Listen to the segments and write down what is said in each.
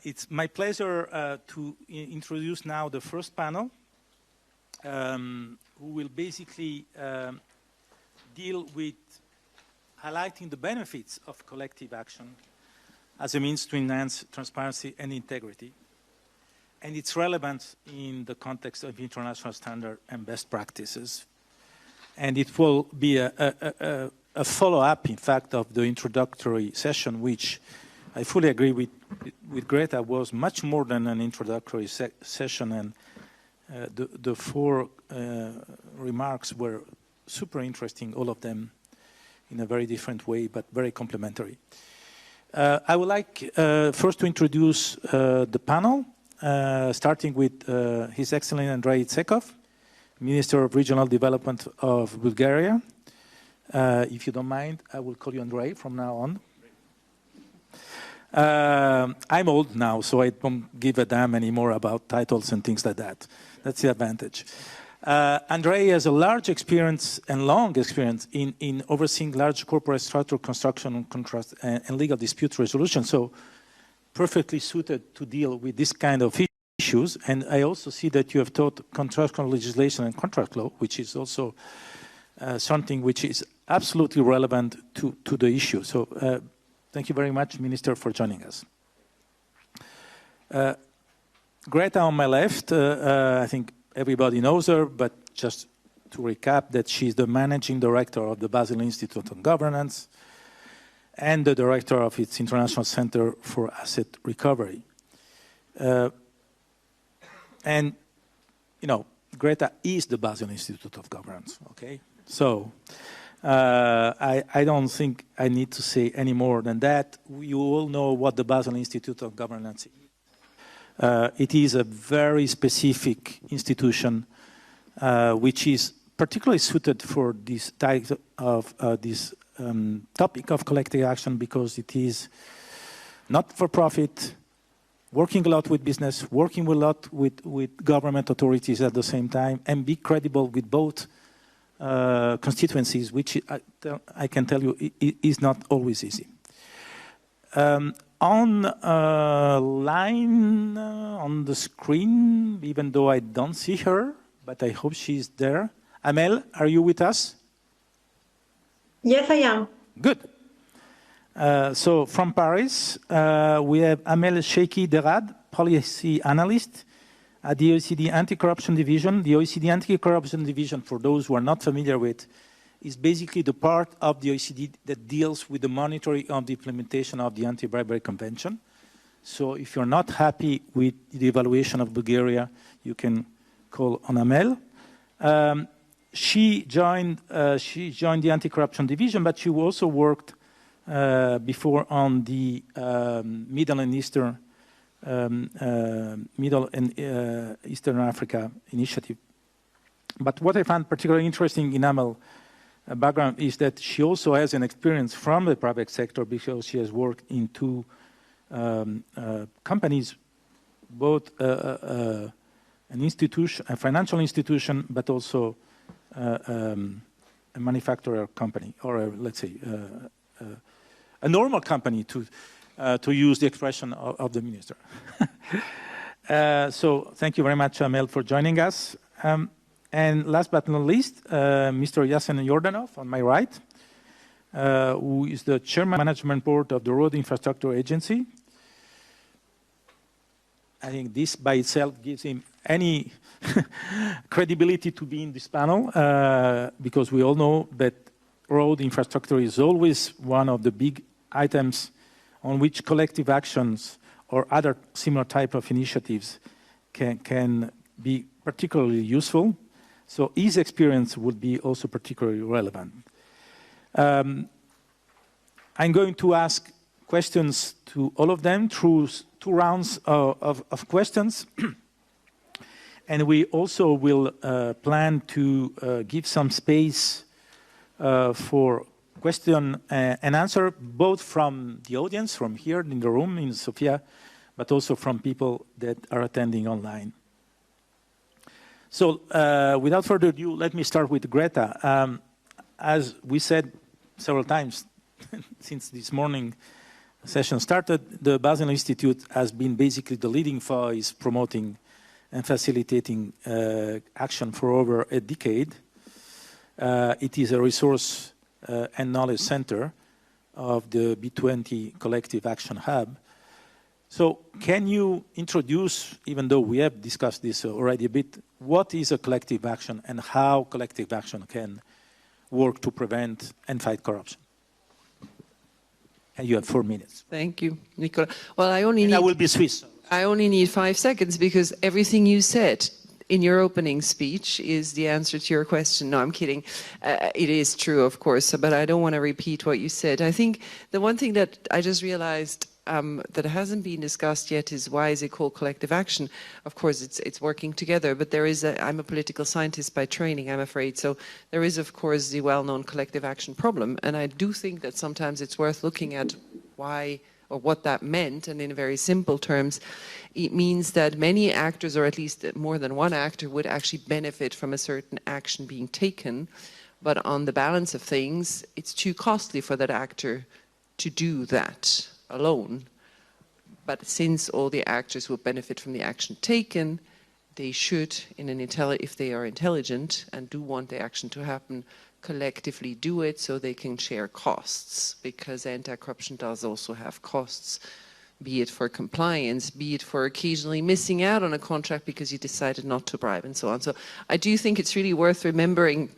It's my pleasure to introduce now the first panel, who will basically deal with highlighting the benefits of collective action as a means to enhance transparency and integrity, and its relevance in the context of international standard and best practices. And it will be a follow-up, in fact, of the introductory session, which I fully agree with Gretta, was much more than an introductory session, and the four remarks were super interesting, all of them in a very different way, but very complementary. I would like first to introduce the panel, starting with His Excellency Andrey Tsekov, Minister of Regional Development of Bulgaria. If you don't mind, I will call you Andrey from now on. I'm old now, so I don't give a damn anymore about titles and things like that. That's the advantage. Andrey has a large experience and long experience in overseeing large corporate structure construction and contract and legal dispute resolution, so perfectly suited to deal with this kind of issues. And I also see that you have taught contractual legislation and contract law, which is also something which is absolutely relevant to the issue. So thank you very much, Minister, for joining us. Gretta on my left, I think everybody knows her, but just to recap, that she's the Managing Director of the Basel Institute on Governance and the Director of its International Center for Asset Recovery. And, you know, Gretta is the Basel Institute of Governance, okay? So I don't think I need to say any more than that. You all know what the Basel Institute of Governance is. It is a very specific institution which is particularly suited for this type of topic of collective action, because it is not for profit, working a lot with business, working a lot with government authorities at the same time, and be credible with both constituencies, which I can tell you is not always easy. On line on the screen, even though I don't see her, but I hope she's there. Amel, are you with us? Yes, I am. Good. So from Paris, we have Amel Cheikhi-Derrad, Policy Analyst at the OECD Anti-Corruption Division. The OECD Anti-Corruption Division, for those who are not familiar with, is basically the part of the OECD that deals with the monitoring of the implementation of the Anti-Bribery Convention. So if you're not happy with the evaluation of Bulgaria, you can call on Amel. She joined the Anti-Corruption Division, but she also worked before on the Middle and Eastern Africa initiative. But what I found particularly interesting in Amel background is that she also has an experience from the private sector, because she has worked in two companies, both an institution, a financial institution, but also a manufacturer company, or let's say a normal company, to use the expression of the minister. So thank you very much, Amel, for joining us. And last but not least, Mr. Yassen Yordanov on my right, who is the Chairman of the Management Board of the Road Infrastructure Agency. I think this by itself gives him any credibility to be in this panel, because we all know that road infrastructure is always one of the big items on which collective actions or other similar type of initiatives can be particularly useful. So his experience would be also particularly relevant. I'm going to ask questions to all of them through two rounds of questions. And we also will plan to give some space for question and answer, both from the audience, from here in the room in Sofia, but also from people that are attending online. So without further ado, let me start with Gretta. As we said several times since this morning, session started, the Basel Institute has been basically the leading voice promoting and facilitating action for over a decade. It is a resource and knowledge center of the B20 Collective Action Hub. So can you introduce, even though we have discussed this already a bit, what is a collective action and how collective action can work to prevent and fight corruption? And you have 4 minutes. Thank you, Nicola. Well, I will be Swiss. I only need 5 seconds because everything you said in your opening speech is the answer to your question. No, I'm kidding. It is true, of course, but I don't want to repeat what you said. I think the one thing that I just realized that hasn't been discussed yet is why is it called collective action? Of course, it's working together, but there is I'm a political scientist by training, I'm afraid. So there is, of course, the well-known collective action problem. And I do think that sometimes it's worth looking at why or what that meant. And in very simple terms, it means that many actors, or at least more than one actor, would actually benefit from a certain action being taken. But on the balance of things, it's too costly for that actor to do that alone. But since all the actors will benefit from the action taken, they should, if they are intelligent and do want the action to happen, collectively do it so they can share costs, because anti-corruption does also have costs, be it for compliance, be it for occasionally missing out on a contract because you decided not to bribe and so on. So I do think it's really worth remembering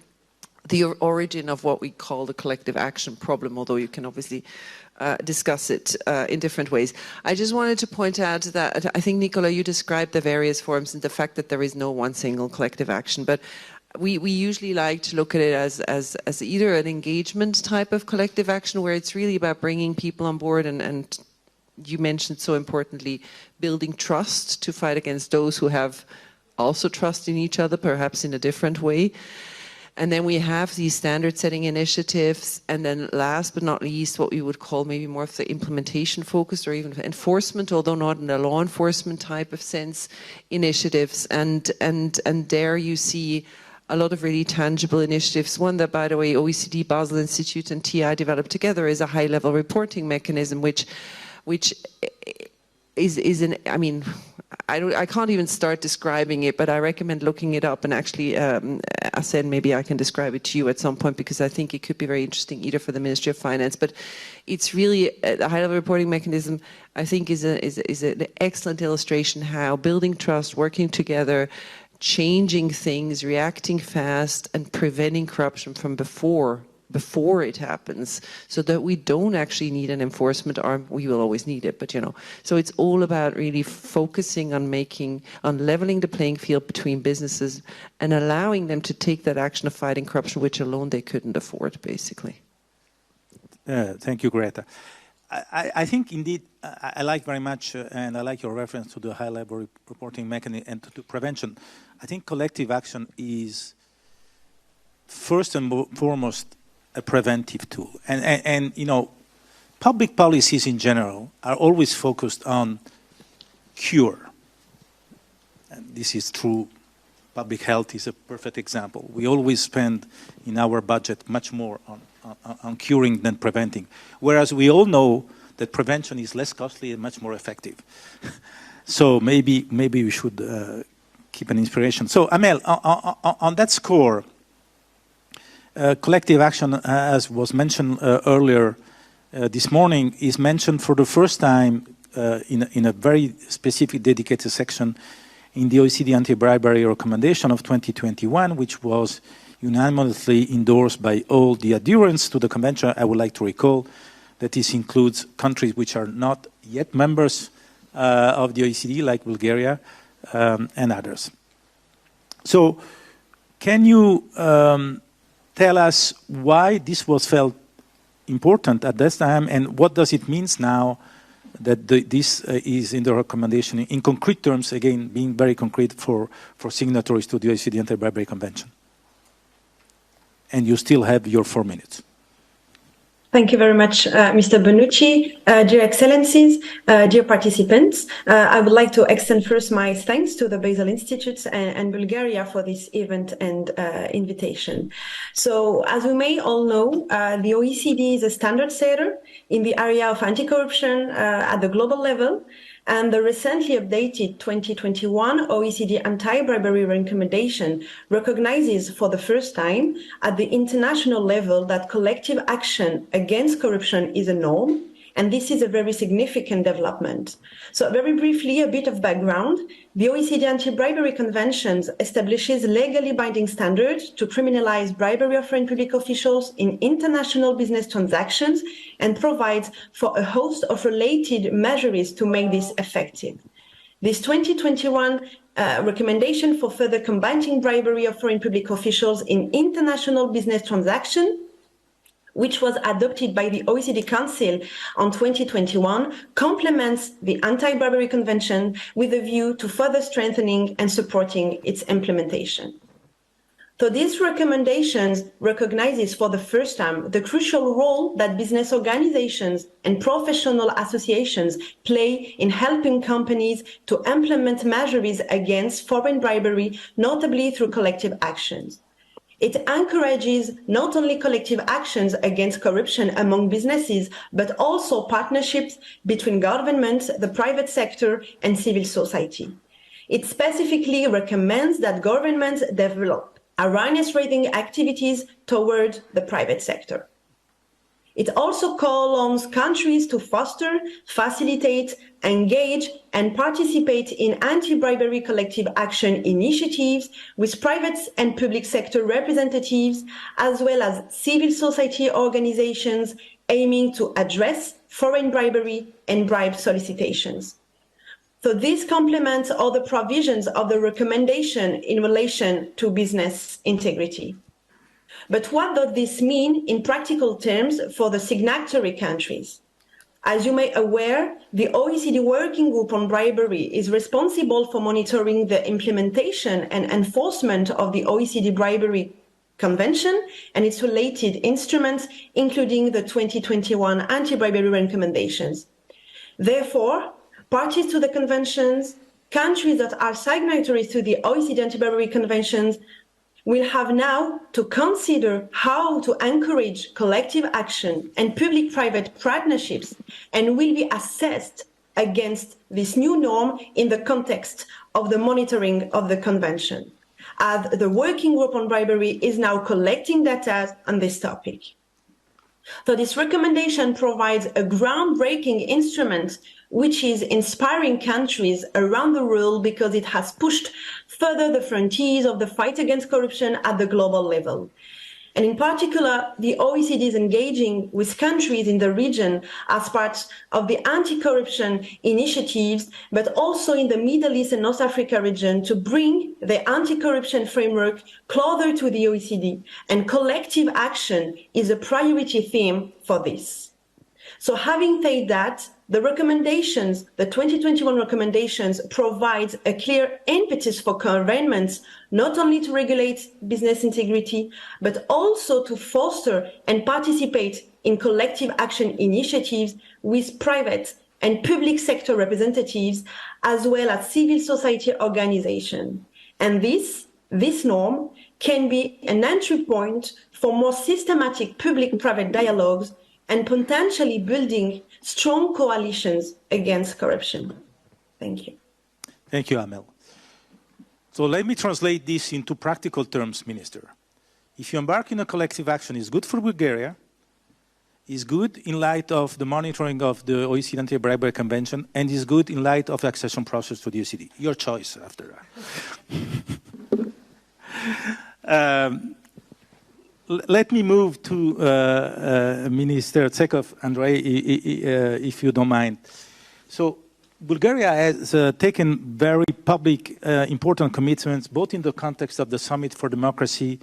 the origin of what we call the collective action problem, although you can obviously discuss it in different ways. I just wanted to point out that I think, Nicola, you described the various forms and the fact that there is no one single collective action, but we usually like to look at it as either an engagement type of collective action where it's really about bringing people on board and you mentioned so importantly, building trust to fight against those who have also trust in each other, perhaps in a different way. And then we have these standard setting initiatives. And then last but not least, what we would call maybe more of the implementation focused or even enforcement, although not in a law enforcement type of sense, initiatives. And there you see a lot of really tangible initiatives. One that, by the way, OECD, Basel Institute and TI developed together is a high-level reporting mechanism, which is an, I mean, I can't even start describing it, but I recommend looking it up. And actually, Yassen, maybe I can describe it to you at some point because I think it could be very interesting either for the Ministry of Finance. But it's really the high-level reporting mechanism. I think is an excellent illustration how building trust, working together, changing things, reacting fast, and preventing corruption from before it happens, so that we don't actually need an enforcement arm. We will always need it, but so it's all about really focusing on leveling the playing field between businesses and allowing them to take that action of fighting corruption, which alone they couldn't afford, basically. Thank you, Gretta. I think indeed, I like very much, and I like your reference to the high-level reporting mechanism and to prevention. I think collective action is first and foremost a preventive tool. And public policies in general are always focused on cure. And this is true. Public health is a perfect example. We always spend in our budget much more on curing than preventing. Whereas we all know that prevention is less costly and much more effective. So maybe we should keep an inspiration. So Amel, on that score, collective action, as was mentioned earlier this morning, is mentioned for the first time in a very specific dedicated section in the OECD Anti-Bribery Recommendation of 2021, which was unanimously endorsed by all the adherents to the convention. I would like to recall that this includes countries which are not yet members of the OECD, like Bulgaria and others. So can you tell us why this was felt important at this time, and what does it mean now that this is in the recommendation in concrete terms, again, being very concrete for signatories to the OECD Anti-Bribery Convention? And you still have your 4 minutes. Thank you very much, Mr. Bonucci. Dear Excellencies, dear participants, I would like to extend first my thanks to the Basel Institute and Bulgaria for this event and invitation. So, as we may all know, the OECD is a standard setter in the area of anti-corruption at the global level. And the recently updated 2021 OECD Anti-Bribery Recommendation recognizes for the first time at the international level that collective action against corruption is a norm, and this is a very significant development. So very briefly, a bit of background. The OECD Anti-Bribery Convention establishes legally binding standards to criminalize bribery of foreign public officials in international business transactions and provides for a host of related measures to make this effective. This 2021 recommendation for further combating bribery of foreign public officials in international business transactions, which was adopted by the OECD Council on 2021, complements the Anti-Bribery Convention with a view to further strengthening and supporting its implementation. So these recommendations recognizes for the first time the crucial role that business organizations and professional associations play in helping companies to implement measures against foreign bribery, notably through collective actions. It encourages not only collective actions against corruption among businesses, but also partnerships between governments, the private sector, and civil society. It specifically recommends that governments develop awareness-raising activities toward the private sector. It also calls on countries to foster, facilitate, engage, and participate in anti-bribery collective action initiatives with private and public sector representatives, as well as civil society organizations aiming to address foreign bribery and bribe solicitations. So this complements all the provisions of the recommendation in relation to business integrity. But what does this mean in practical terms for the signatory countries? As you may be aware, the OECD Working Group on Bribery is responsible for monitoring the implementation and enforcement of the OECD Bribery Convention and its related instruments, including the 2021 Anti-Bribery Recommendations. Therefore, parties to the conventions, countries that are signatories to the OECD Anti-Bribery Conventions, will have now to consider how to encourage collective action and public-private partnerships and will be assessed against this new norm in the context of the monitoring of the convention, as the Working Group on Bribery is now collecting data on this topic. So this recommendation provides a groundbreaking instrument which is inspiring countries around the world because it has pushed further the frontiers of the fight against corruption at the global level. And in particular, the OECD is engaging with countries in the region as part of the anti-corruption initiatives, but also in the Middle East and North Africa region to bring the anti-corruption framework closer to the OECD. And collective action is a priority theme for this. So having said that, the recommendations, the 2021 recommendations provides a clear impetus for governments, not only to regulate business integrity, but also to foster and participate in collective action initiatives with private and public sector representatives, as well as civil society organizations. And this norm can be an entry point for more systematic public-private dialogues and potentially building strong coalitions against corruption. Thank you. Thank you, Amel. So let me translate this into practical terms, Minister. If you embark in a collective action, it's good for Bulgaria, is good in light of the monitoring of the OECD Anti-Bribery Convention, and is good in light of the accession process to the OECD. Your choice after that. Let me move to Minister Tsekov, Andrey, if you don't mind. So Bulgaria has taken very public, important commitments, both in the context of the Summit for Democracy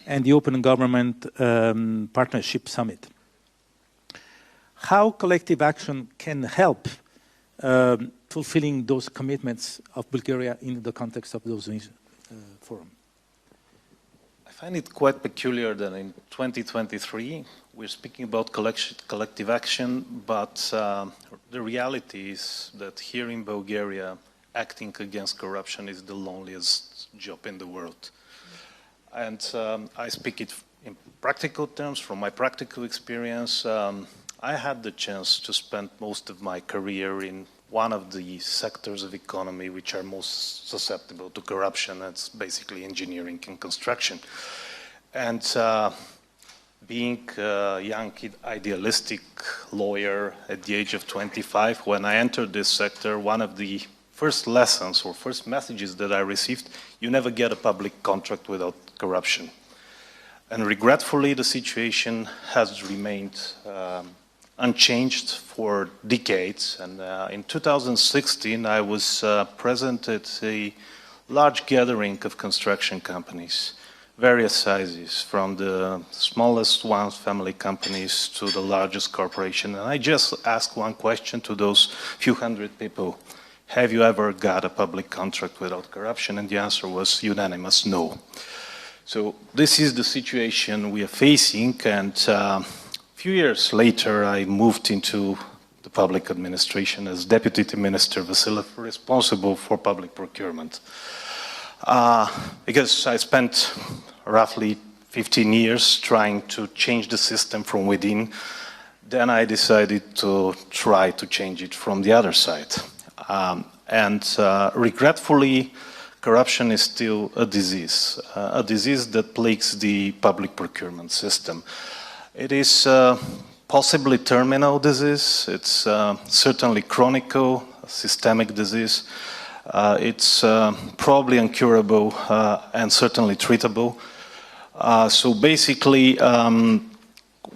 and the Open Government Partnership Summit. How collective action can help fulfilling those commitments of Bulgaria in the context of those forums? find it quite peculiar that in 2023 we're speaking about collective action, but the reality is that here in Bulgaria, acting against corruption is the loneliest job in the world. And I speak it in practical terms, from my practical experience. I had the chance to spend most of my career in one of the sectors of economy which are most susceptible to corruption. That's basically engineering and construction. And being a young, idealistic lawyer at the age of 25, when I entered this sector, one of the first lessons or first messages that I received, you never get a public contract without corruption. And regretfully, the situation has remained unchanged for decades. And in 2016, I was present at a large gathering of construction companies, various sizes, from the smallest ones, family companies, to the largest corporation. And I just asked one question to those few hundred people: have you ever got a public contract without corruption? And the answer was unanimous, no. So this is the situation we are facing, and a few years later I moved into the public administration as Deputy Minister Vasiliev, responsible for public procurement. Because I spent roughly 15 years trying to change the system from within, then I decided to try to change it from the other side. Regretfully, corruption is still a disease that plagues the public procurement system. It is possibly terminal disease. It's certainly chronic, systemic disease. It's probably incurable and certainly treatable. So basically,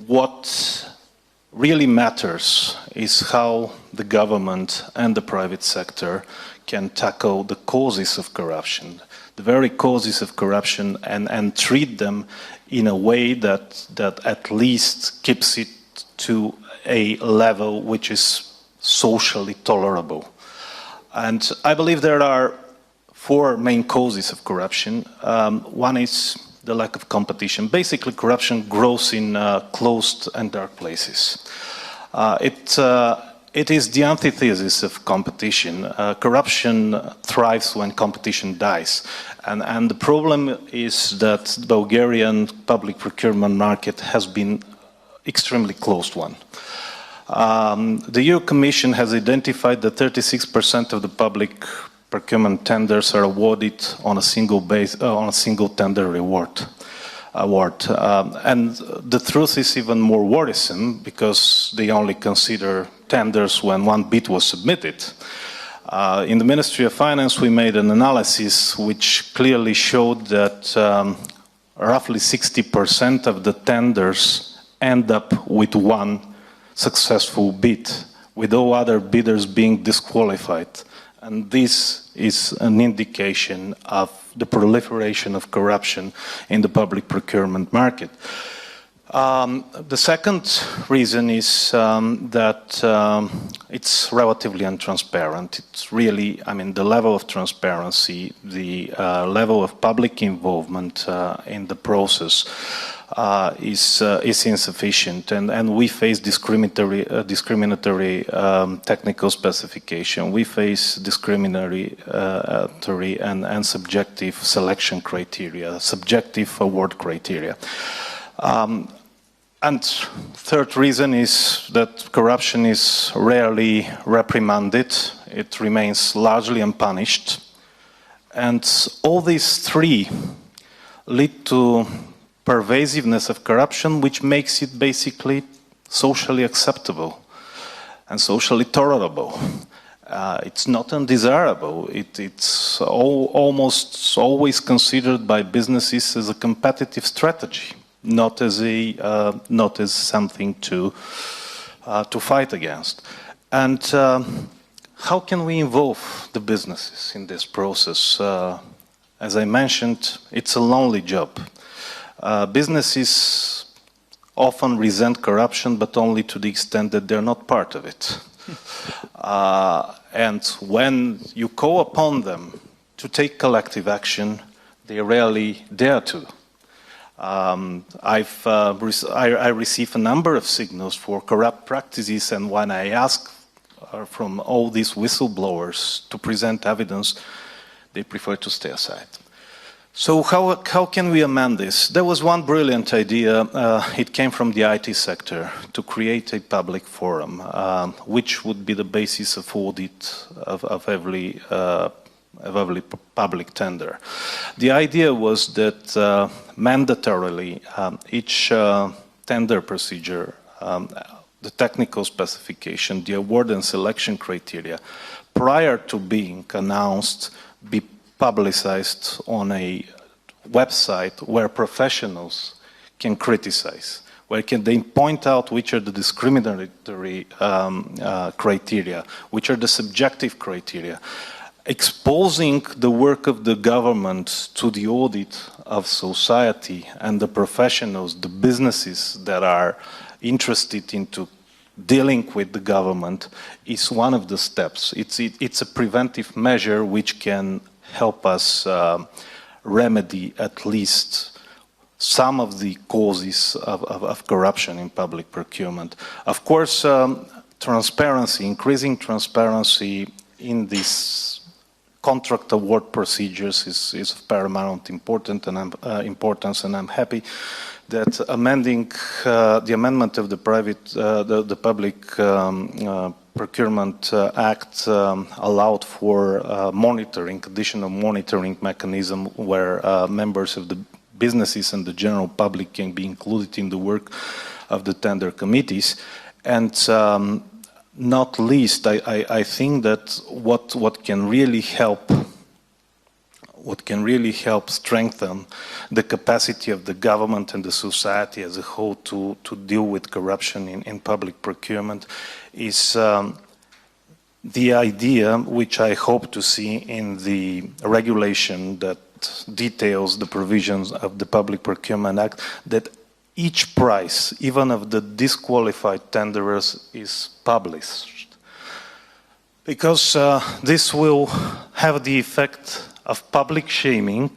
what really matters is how the government and the private sector can tackle the causes of corruption, the very causes of corruption, and treat them in a way that at least keeps it to a level which is socially tolerable. And I believe there are four main causes of corruption. One is the lack of competition. Basically, corruption grows in closed and dark places. It is the antithesis of competition. Corruption thrives when competition dies. And the problem is that the Bulgarian public procurement market has been extremely closed one. The EU Commission has identified that 36% of the public procurement tenders are awarded on a single tender award. And the truth is even more worrisome, because they only consider tenders when one bid was submitted. In the Ministry of Finance, we made an analysis which clearly showed that roughly 60% of the tenders end up with one successful bid, with all other bidders being disqualified. And this is an indication of the proliferation of corruption in the public procurement market. The second reason is that it's relatively untransparent. It's really, I mean, the level of transparency, the level of public involvement in the process is insufficient, and we face discriminatory technical specification. We face discriminatory and subjective selection criteria, subjective award criteria. And third reason is that corruption is rarely reprimanded. It remains largely unpunished. And all these three lead to pervasiveness of corruption, which makes it basically socially acceptable and socially tolerable. It's not undesirable. It's almost always considered by businesses as a competitive strategy, not as something to fight against. And how can we involve the businesses in this process? As I mentioned, it's a lonely job. Businesses often resent corruption, but only to the extent that they're not part of it. And when you call upon them to take collective action, they rarely dare to. I receive a number of signals for corrupt practices, and when I ask from all these whistleblowers to present evidence, they prefer to stay aside. So how can we amend this? There was one brilliant idea, it came from the IT sector, to create a public forum, which would be the basis of audit of every public tender. The idea was that mandatorily each tender procedure, the technical specification, the award and selection criteria, prior to being announced, be publicized on a website where professionals can criticize, where they point out which are the discriminatory criteria, which are the subjective criteria, exposing the work of the government to the audit of society and the professionals, the businesses that are interested into dealing with the government is one of the steps. It's a preventive measure which can help us remedy at least some of the causes of corruption in public procurement. Of course, transparency, increasing transparency in these contract award procedures is of paramount importance, and I'm happy that amending the amendment of the Public Procurement Act allowed for monitoring, additional monitoring mechanism where members of the businesses and the general public can be included in the work of the tender committees. And not least, I think that what can really help strengthen the capacity of the government and the society as a whole to deal with corruption in public procurement is the idea, which I hope to see in the regulation that details the provisions of the Public Procurement Act, that each price, even of the disqualified tenderers, is published. Because this will have the effect of public shaming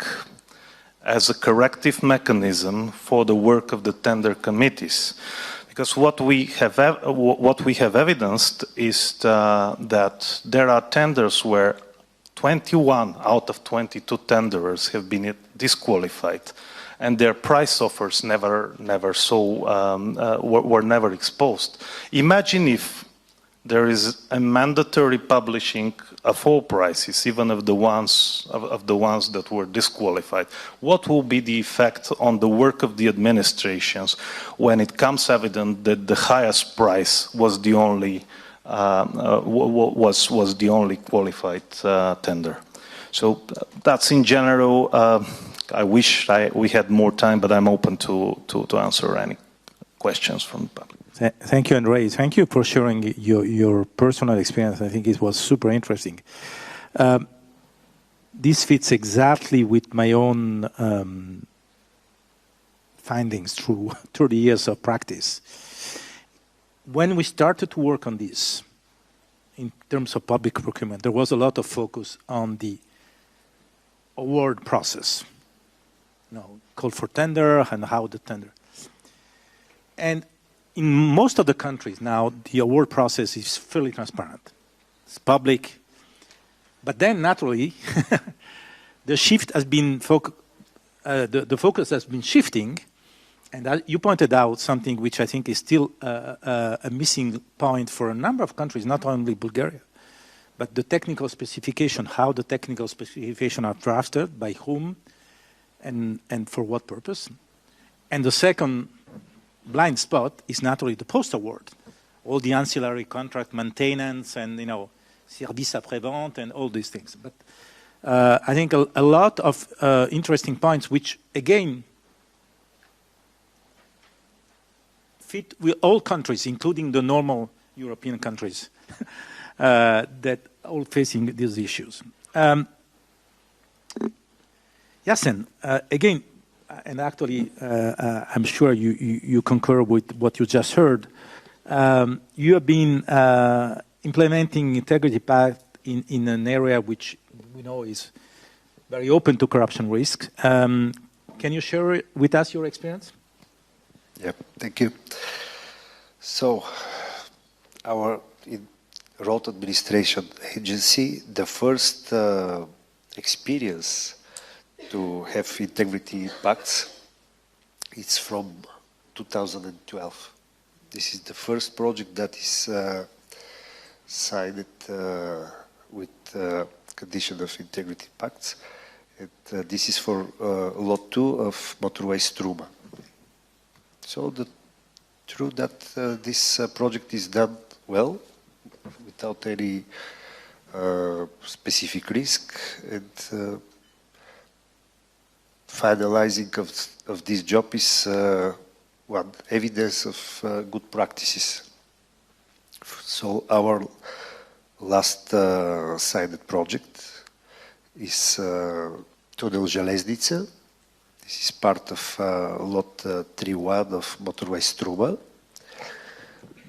as a corrective mechanism for the work of the tender committees. Because what we have evidenced is that there are tenders where 21 out of 22 tenderers have been disqualified, and their price offers were never exposed. Imagine if there is a mandatory publishing of all prices, even of the ones that were disqualified. What will be the effect on the work of the administrations when it comes evident that the highest price was the only qualified tender? So that's in general. I wish we had more time, but I'm open to answer any questions from the public. Thank you, Andrey. Thank you for sharing your personal experience. I think it was super interesting. This fits exactly with my own findings through the years of practice. When we started to work on this, in terms of public procurement, there was a lot of focus on the award process. Call for tender and how the tender. And in most of the countries now, the award process is fairly transparent. It's public. But then, naturally, the shift has been the focus has been shifting. And you pointed out something which I think is still a missing point for a number of countries, not only Bulgaria, but the technical specification, how the technical specifications are drafted, by whom, and for what purpose. And the second blind spot is naturally the post-award, all the ancillary contract maintenance and, service après-vente and all these things. But I think a lot of interesting points, which again fit with all countries, including the normal European countries that are all facing these issues. Yassen, again, and actually, I'm sure you concur with what you just heard. You have been implementing integrity pact in an area which we know is very open to corruption risk. Can you share with us your experience? Yeah, thank you. So, our road administration agency, the first experience to have integrity pacts, it's from 2012. This is the first project that is signed with condition of integrity pacts. And, this is for lot 2 of motorway Struma. So true that this project is done well, without any specific risk, and finalizing of this job is one evidence of good practices. So our last signed project is Tunnel Železnica. This is part of lot 3.1 of motorway Struma.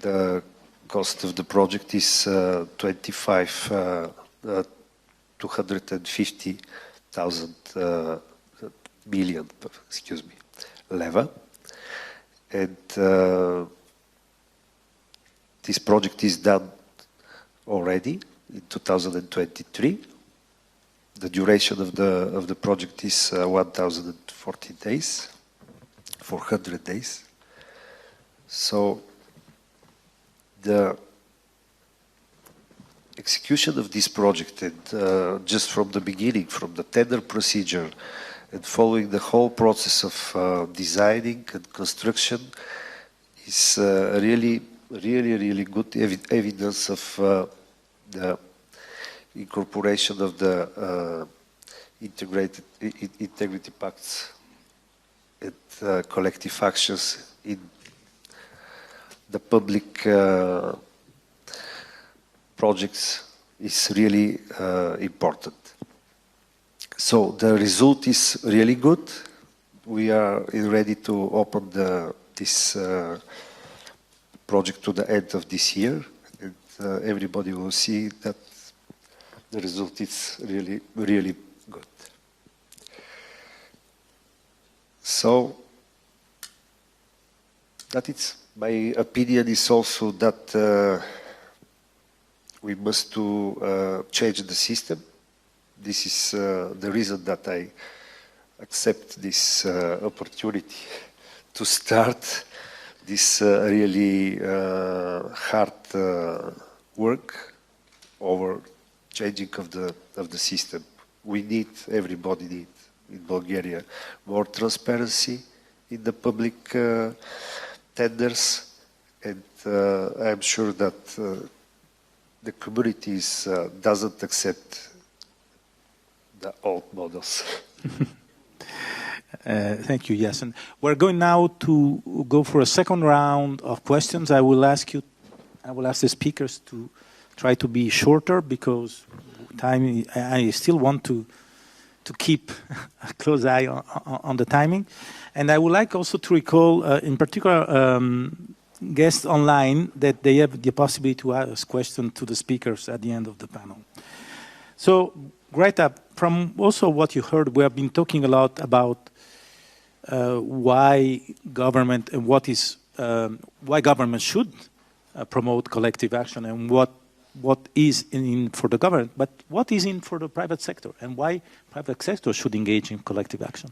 The cost of the project is 250,000 million, excuse me, leva. And this project is done already in 2023. The duration of the project is 1,040 days, 400 days. So the execution of this project, and just from the beginning, from the tender procedure, and following the whole process of designing and construction, is really good evidence of the incorporation of the integrity pacts and collective actions in the public projects is really important. So the result is really good. We are ready to open this project to the end of this year, and everybody will see that the result is really good. So that is my opinion is also that we must change the system. This is the reason that I accept this opportunity to start this really hard work over changing of the system. We need, everybody needs in Bulgaria, more transparency in the public tenders, and I'm sure that the communities doesn't accept the old models. Thank you, Yassen. We're going now to go for a second round of questions. I will ask the speakers to try to be shorter because time. I still want to keep a close eye on the timing, and I would like also to recall, in particular, guests online that they have the possibility to ask questions to the speakers at the end of the panel. So, Gretta, from also what you heard, we have been talking a lot about why government and why government should promote collective action and what is in for the government, but what is in for the private sector and why private sector should engage in collective action?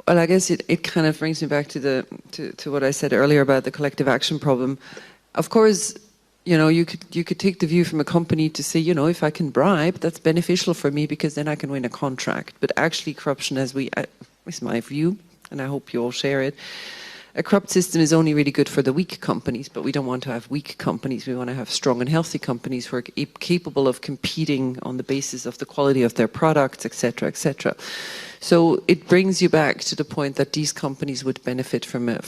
Well, I guess it kind of brings me back to what I said earlier about the collective action problem. Of course, you know, you could take the view from a company to say, you know, if I can bribe, that's beneficial for me because then I can win a contract. But actually, corruption, is my view, and I hope you all share it. A corrupt system is only really good for the weak companies, but we don't want to have weak companies. We want to have strong and healthy companies who are capable of competing on the basis of the quality of their products, etc., etc. So it brings you back to the point that these companies would benefit from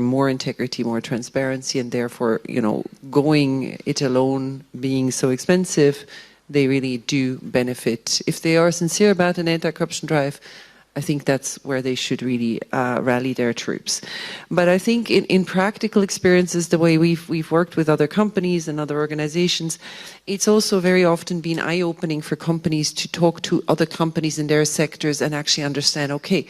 more integrity, more transparency, and therefore, you know, going it alone being so expensive, they really do benefit. If they are sincere about an anti-corruption drive, I think that's where they should really rally their troops. But I think in practical experiences, the way we've worked with other companies and other organizations, it's also very often been eye-opening for companies to talk to other companies in their sectors and actually understand, okay,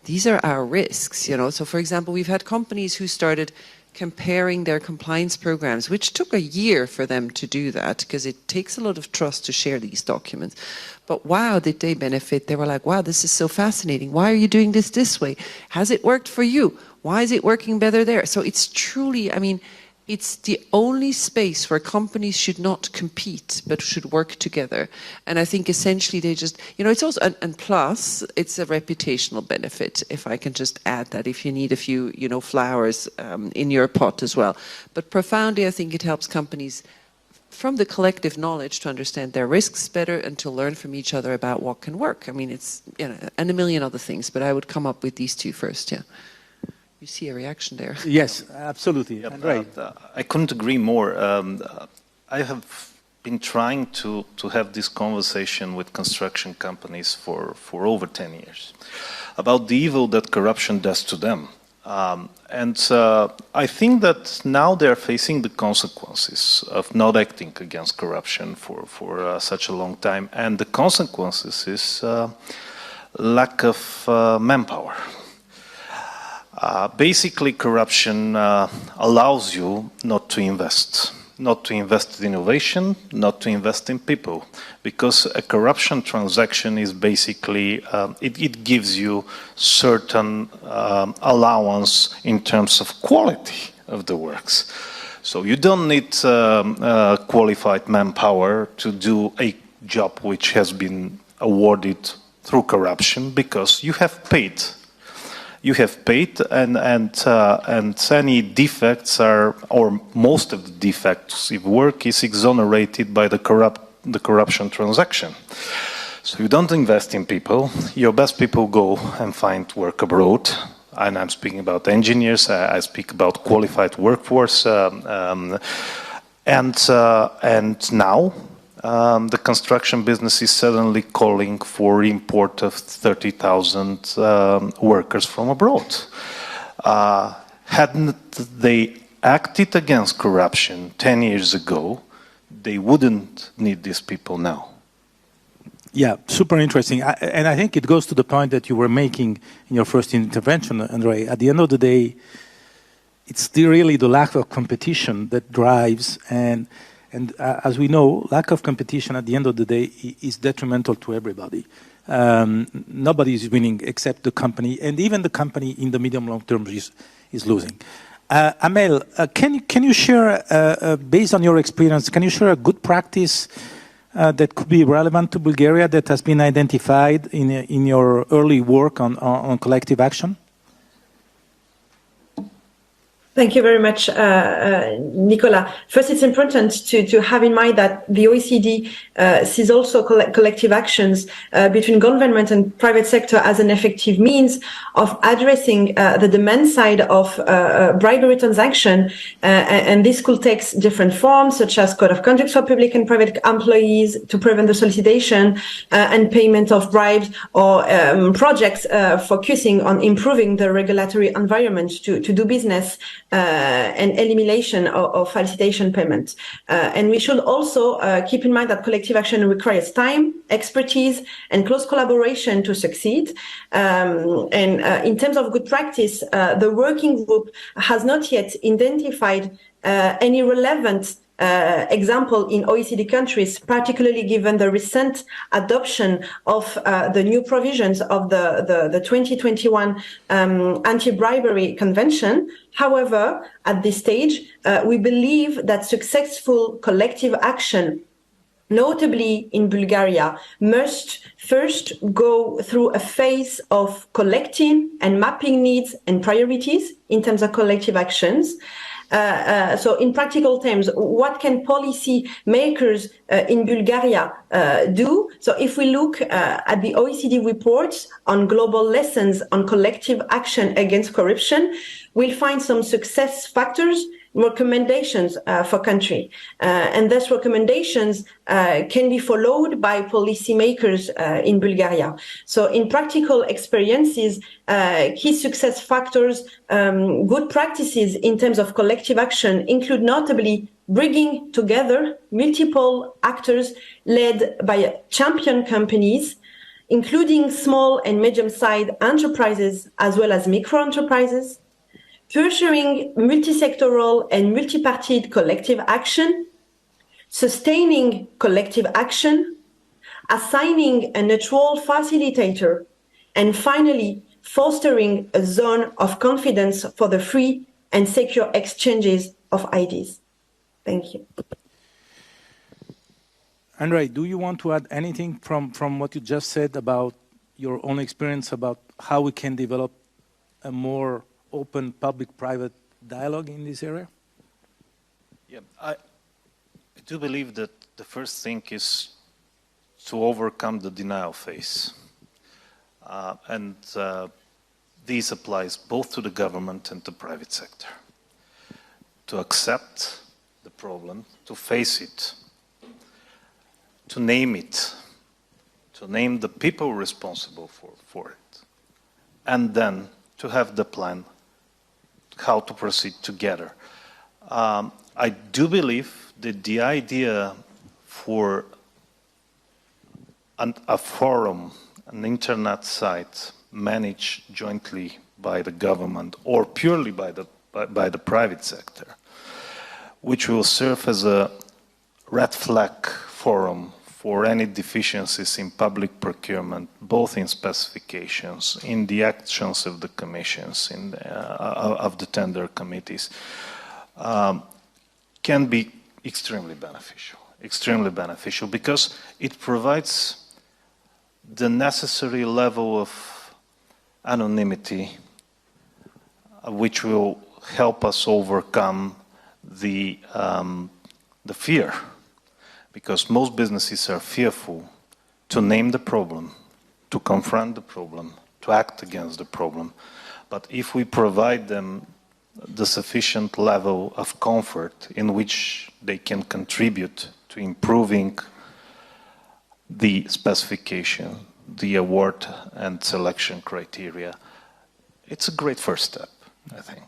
these are our risks, you know. So for example, we've had companies who started comparing their compliance programs, which took a year for them to do that because it takes a lot of trust to share these documents. But wow, did they benefit? They were like, wow, this is so fascinating. Why are you doing this way? Has it worked for you? Why is it working better there? So it's truly, I mean, it's the only space where companies should not compete, but should work together. And I think essentially they just, you know, it's also, and plus, it's a reputational benefit, if I can just add that, if you need a few, you know, flowers in your pot as well. But profoundly, I think it helps companies from the collective knowledge to understand their risks better and to learn from each other about what can work. I mean, it's, you know, and a million other things, but I would come up with these two first, yeah. You see a reaction there. Yes, absolutely. Yep, Andrey. I couldn't agree more. I have been trying to have this conversation with construction companies for over 10 years about the evil that corruption does to them. I think that now they're facing the consequences of not acting against corruption for such a long time. And the consequences is lack of manpower. Basically, corruption allows you not to invest in innovation, not to invest in people, because a corruption transaction is basically, it gives you certain allowance in terms of quality of the works. So you don't need qualified manpower to do a job which has been awarded through corruption, because you have paid. You have paid, and any defects are, or most of the defects if work is exonerated by the corruption transaction. So you don't invest in people. Your best people go and find work abroad. And I'm speaking about engineers. I speak about qualified workforce. And now. The construction business is suddenly calling for import of 30,000 workers from abroad. Hadn't they acted against corruption 10 years ago, they wouldn't need these people now. Yeah, super interesting. And I think it goes to the point that you were making in your first intervention, Andrey. At the end of the day, it's still really the lack of competition that drives, and as we know, lack of competition at the end of the day is detrimental to everybody. Nobody is winning except the company, and even the company in the medium long term is losing. Amel, can you share, based on your experience, can you share a good practice that could be relevant to Bulgaria that has been identified in your early work on collective action? Thank you very much, Nicola. First, it's important to have in mind that the OECD sees also collective actions between government and private sector as an effective means of addressing the demand side of bribery transaction, and this could take different forms, such as code of conduct for public and private employees to prevent the solicitation and payment of bribes, or projects focusing on improving the regulatory environment to do business, and elimination of falsification payment. And we should also keep in mind that collective action requires time, expertise, and close collaboration to succeed. And in terms of good practice, the working group has not yet identified any relevant example in OECD countries, particularly given the recent adoption of the new provisions of the 2021 Anti-Bribery Convention. However, at this stage, we believe that successful collective action, notably in Bulgaria, must first go through a phase of collecting and mapping needs and priorities in terms of collective actions. So in practical terms, what can policy makers in Bulgaria do? So if we look at the OECD reports on global lessons on collective action against corruption, we'll find some success factors recommendations for country. And those recommendations can be followed by policymakers in Bulgaria. So in practical experiences, key success factors, good practices in terms of collective action include notably bringing together multiple actors led by champion companies, including small and medium-sized enterprises as well as micro-enterprises, pursuing multi-sectoral and multi-partied collective action, sustaining collective action, assigning a neutral facilitator, and finally, fostering a zone of confidence for the free and secure exchanges of ideas. Thank you. Andrey, do you want to add anything from what you just said about your own experience about how we can develop a more open public-private dialogue in this area? Yeah, I do believe that the first thing is to overcome the denial phase. This applies both to the government and the private sector. To accept the problem, to face it, to name it, to name the people responsible for it, and then to have the plan how to proceed together. I do believe that the idea for a forum, an internet site managed jointly by the government or purely by the private sector, which will serve as a red flag forum for any deficiencies in public procurement, both in specifications, in the actions of the commissions, of the tender committees, can be extremely beneficial because it provides the necessary level of anonymity which will help us overcome the fear, because most businesses are fearful to name the problem, to confront the problem, to act against the problem. But if we provide them the sufficient level of comfort in which they can contribute to improving the specification, the award and selection criteria, it's a great first step, I think.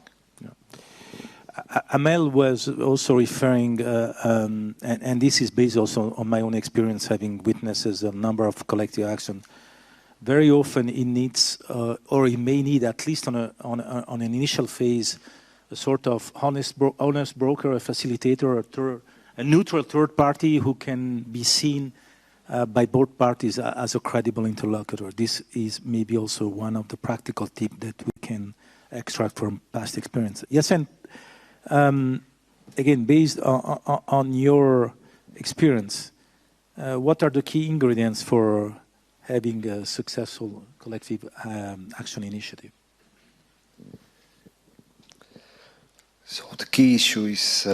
Amel was also referring, and this is based also on my own experience, having witnessed a number of collective action. Very often it needs, or it may need, at least on an initial phase, a sort of honest broker, a facilitator, a neutral third party who can be seen by both parties as a credible interlocutor. This is maybe also one of the practical tips that we can extract from past experience. Yassen, again, based on your experience, what are the key ingredients for having a successful collective action initiative? So the key issue is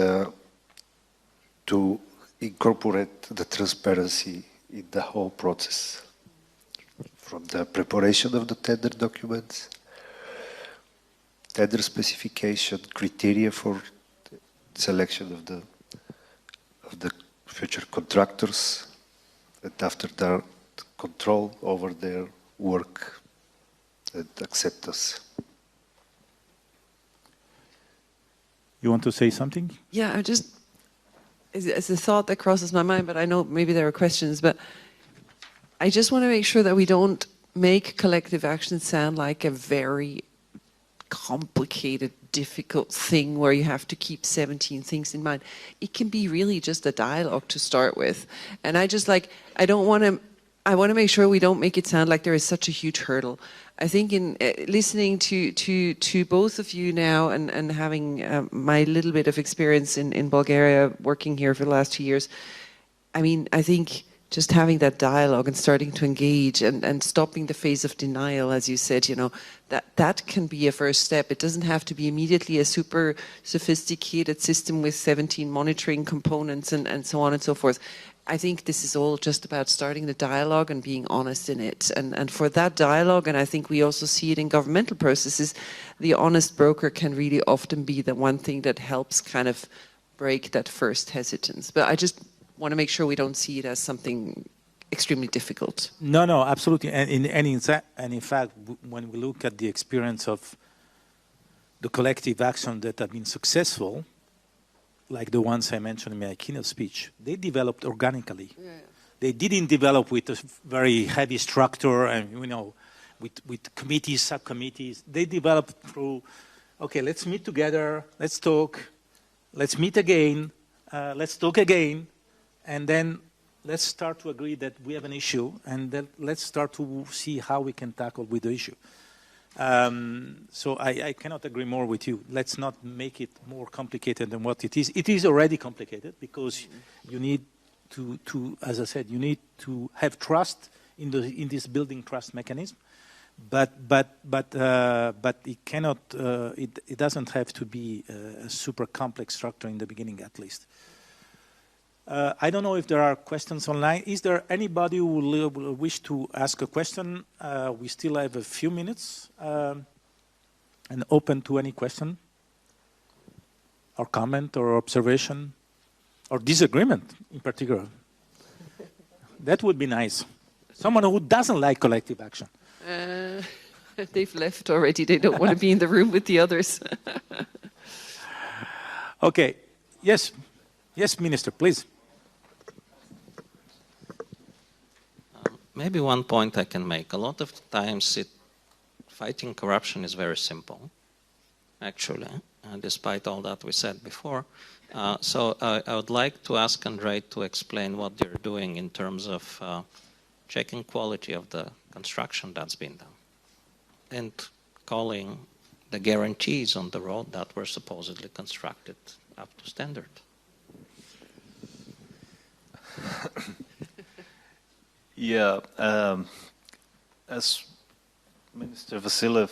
to incorporate the transparency in the whole process, from the preparation of the tender documents, tender specification, criteria for selection of the future contractors, and after that, control over their work and acceptance. You want to say something? Yeah, I just, it's a thought that crosses my mind, but I know maybe there are questions, but I just want to make sure that we don't make collective action sound like a very complicated, difficult thing where you have to keep 17 things in mind. It can be really just a dialogue to start with. And I want to make sure we don't make it sound like there is such a huge hurdle. I think in listening to both of you now and having my little bit of experience in Bulgaria, working here for the last 2 years, I mean, I think just having that dialogue and starting to engage and stopping the phase of denial, as you said, you know, that can be a first step. It doesn't have to be immediately a super sophisticated system with 17 monitoring components and so on and so forth. I think this is all just about starting the dialogue and being honest in it. And for that dialogue, and I think we also see it in governmental processes, the honest broker can really often be the one thing that helps kind of break that first hesitance. But I just want to make sure we don't see it as something extremely difficult. No, no, absolutely. And in fact, when we look at the experience of the collective action that have been successful, like the ones I mentioned in my keynote speech, they developed organically. Yeah. They didn't develop with a very heavy structure and, you know, with committees, subcommittees. They developed through, okay, let's meet together, let's talk, let's meet again, let's talk again, and then let's start to agree that we have an issue, and then let's start to see how we can tackle with the issue. So I cannot agree more with you. Let's not make it more complicated than what it is. It is already complicated because you need to, as I said, you need to have trust in this building trust mechanism. But it cannot. It doesn't have to be a super complex structure in the beginning, at least. I don't know if there are questions online. Is there anybody who will wish to ask a question? We still have a few minutes and open to any question or comment or observation or disagreement in particular. That would be nice. Someone who doesn't like collective action. They've left already. They don't want to be in the room with the others. Okay. Yes. Yes, Minister, please. Maybe one point I can make. A lot of times fighting corruption is very simple, actually, despite all that we said before. So I would like to ask Andrey to explain what they're doing in terms of checking quality of the construction that's been done and calling the guarantees on the road that were supposedly constructed up to standard. Yeah, as Minister Vasiliev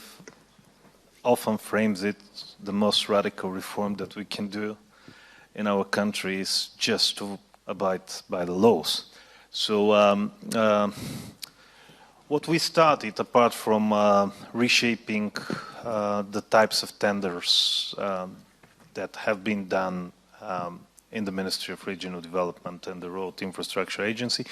often frames it, the most radical reform that we can do in our country is just to abide by the laws. So what we started, apart from reshaping the types of tenders that have been done in the Ministry of Regional Development and the Road Infrastructure Agency,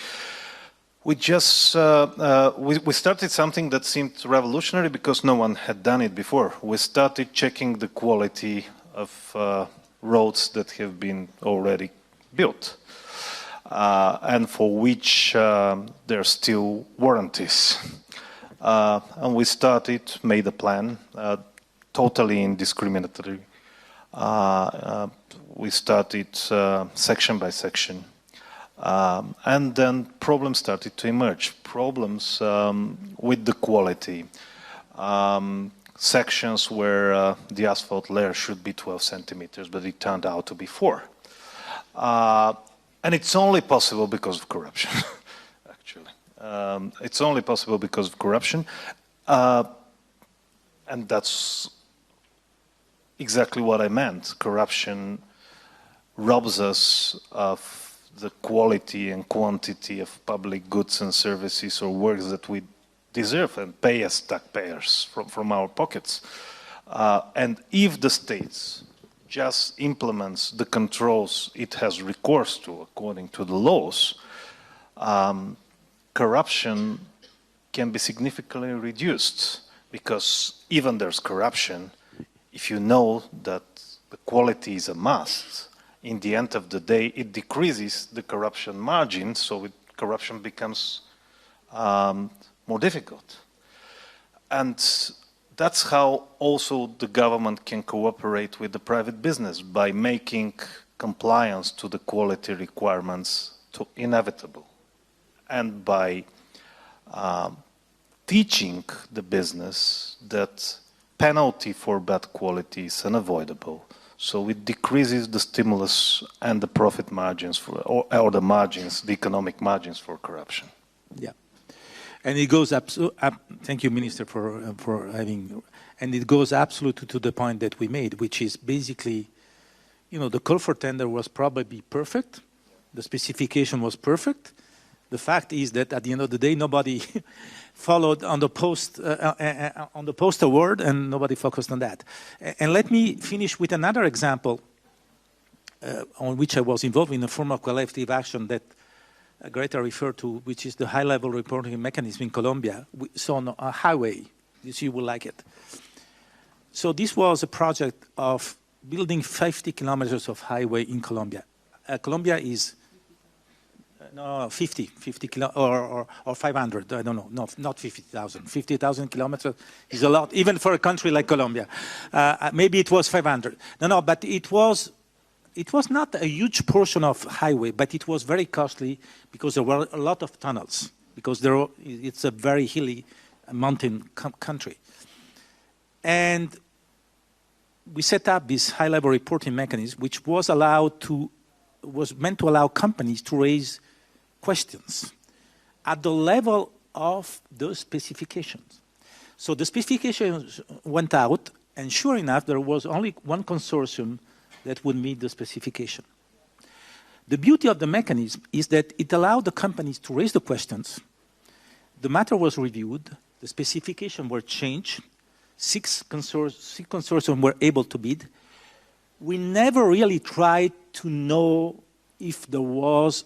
we just we started something that seemed revolutionary because no one had done it before. We started checking the quality of roads that have been already built and for which there are still warranties. And we made a plan, totally indiscriminatory. We started section by section. And then problems started to emerge. Problems with the quality. Sections where the asphalt layer should be 12 centimeters, but it turned out to be 4. And it's only possible because of corruption, actually. It's only possible because of corruption. And that's exactly what I meant. Corruption robs us of the quality and quantity of public goods and services or works that we deserve and pay as taxpayers from our pockets. And if the states just implements the controls it has recourse to according to the laws, corruption can be significantly reduced, because even there's corruption, if you know that the quality is a must, in the end of the day, it decreases the corruption margin, so corruption becomes more difficult. And that's how also the government can cooperate with the private business, by making compliance to the quality requirements inevitable, and by teaching the business that penalty for bad quality is unavoidable. So it decreases the stimulus and the profit margins or the margins, the economic margins for corruption. Yeah, and it goes thank you, Minister, for having. And it goes absolutely to the point that we made, which is basically, you know, the call for tender was probably perfect, the specification was perfect. The fact is that at the end of the day, nobody followed on the post award, and nobody focused on that. And let me finish with another example on which I was involved in a form of collective action that Gretta referred to, which is the high-level reporting mechanism in Colombia. So on a highway, you will like it. So this was a project of building 50 kilometers of highway in Colombia. Colombia is 50 or 500, I don't know, no, not 50,000. 50,000 kilometers is a lot, even for a country like Colombia. Maybe it was 500. No, but it was not a huge portion of highway, but it was very costly because there were a lot of tunnels, because it's a very hilly mountain country. And we set up this high-level reporting mechanism, which was meant to allow companies to raise questions at the level of the specifications. So the specifications went out, and sure enough, there was only one consortium that would meet the specification. The beauty of the mechanism is that it allowed the companies to raise the questions. The matter was reviewed, the specifications were changed, six consortiums were able to bid. We never really tried to know if there was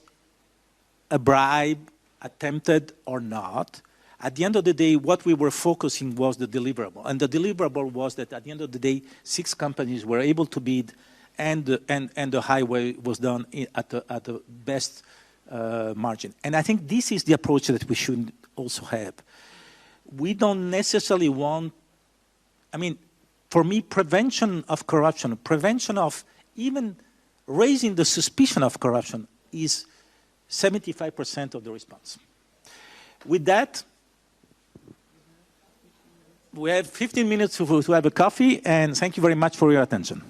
a bribe attempted or not. At the end of the day, what we were focusing was the deliverable. And the deliverable was that at the end of the day, 6 companies were able to bid, and the highway was done at the best margin. And I think this is the approach that we should also have. We don't necessarily want, I mean, for me, prevention of corruption, prevention of even raising the suspicion of corruption is 75% of the response. With that, we have 15 minutes to have a coffee, and thank you very much for your attention.